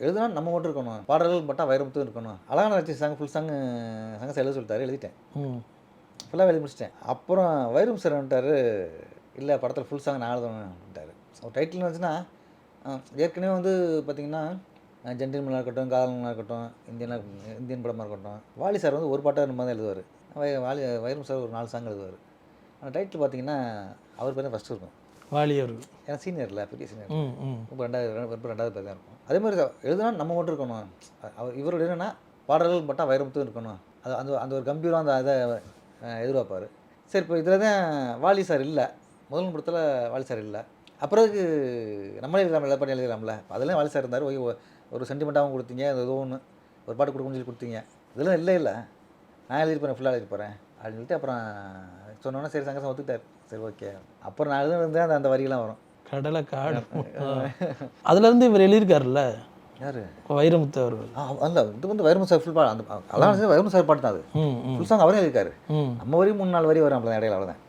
எழுதுனா நம்ம மட்டும் இருக்கணும். பாடல்கள் மட்டும் வைரமுத்தும் இருக்கணும். அழகான ரசித்த சாங் ஃபுல் சாங் சங்கஸ் எழுத சொல்லிட்டாரு. எழுதிட்டேன். ஃபுல்லாக எழுதி முடிச்சிட்டேன். அப்புறம் வைரம் சார் வந்துட்டார். இல்லை படத்தில் ஃபுல் சாங் நான் எழுதணும் அப்படின்ட்டாரு. ஒரு டைட்டில் வந்துச்சுன்னா ஏற்கனவே வந்து பார்த்திங்கன்னா ஜென்டில்மேனாக இருக்கட்டும், காதலனாக இருக்கட்டும், இந்தியன் படமாக இருக்கட்டும், வாலி சார் வந்து ஒரு பாட்டாக நம்ம தான் எழுதுவார். வைரம் சார் ஒரு 4 சாங் எழுதுவார். அந்த டைட்டில் பார்த்திங்கன்னா அவர் பேர் தான் ஃபஸ்ட்டு இருக்கும். வாலி அவர்கள். ஏன்னா சீனியரில் பெரிய சீனியர். இப்போ ரெண்டாவது பேர் தான் இருக்கும். அதே மாதிரி எழுதுனா நம்ம மட்டும் இருக்கணும். இவரோட என்னென்னா பாடல்கள் மட்டும் வைரமுத்தும் இருக்கணும். அது அந்த அந்த ஒரு கம்பீரம் அந்த இதை எதிர்பார்ப்பார். சரி, இப்போ இதில் தான் வாலி சார் இல்லை. முதல் படத்தில் வாலி சார் இல்லை. அப்புறம் நம்மளே எழுதலாம்ல, பண்ணி எழுதலாம்ல. அதெல்லாம் வாலி சார் இருந்தார். ஒரு சென்டிமெண்ட்டாகவும் கொடுத்தீங்க, ஏதோ ஒன்று ஒரு பாட்டு கொடுக்கணும்னு சொல்லி கொடுத்தீங்க. இதெல்லாம் இல்லை நான் எழுதிருப்பேன், ஃபுல்லாக எழுதிருப்பேன் அப்படின்னு சொல்லிட்டு அப்புறம் சொன்னோன்னே சரி சங்கசம் ஒத்துக்கிட்டார். சரி ஓகே. அப்புறம் நான் எழுதுனது அந்த அந்த வரிகள்லாம் வரும். கடலை காடு அதுலேருந்து இவர் எழுதியிருக்காருல்ல. யார்? வைரமுத்து அவர்கள். அந்த இது வந்து வைரமுத்து சார் ஃபுல் பாடு. அந்த அதான் வைரமுத்து சார் பாட்டு தான் அது. ஃபுல் சாங் அவரே எழுதியிருக்காரு. நம்ம வரையும் 3-4 வரி வரும். அவ்வளோதான், இடையில அவ்வளோதான்.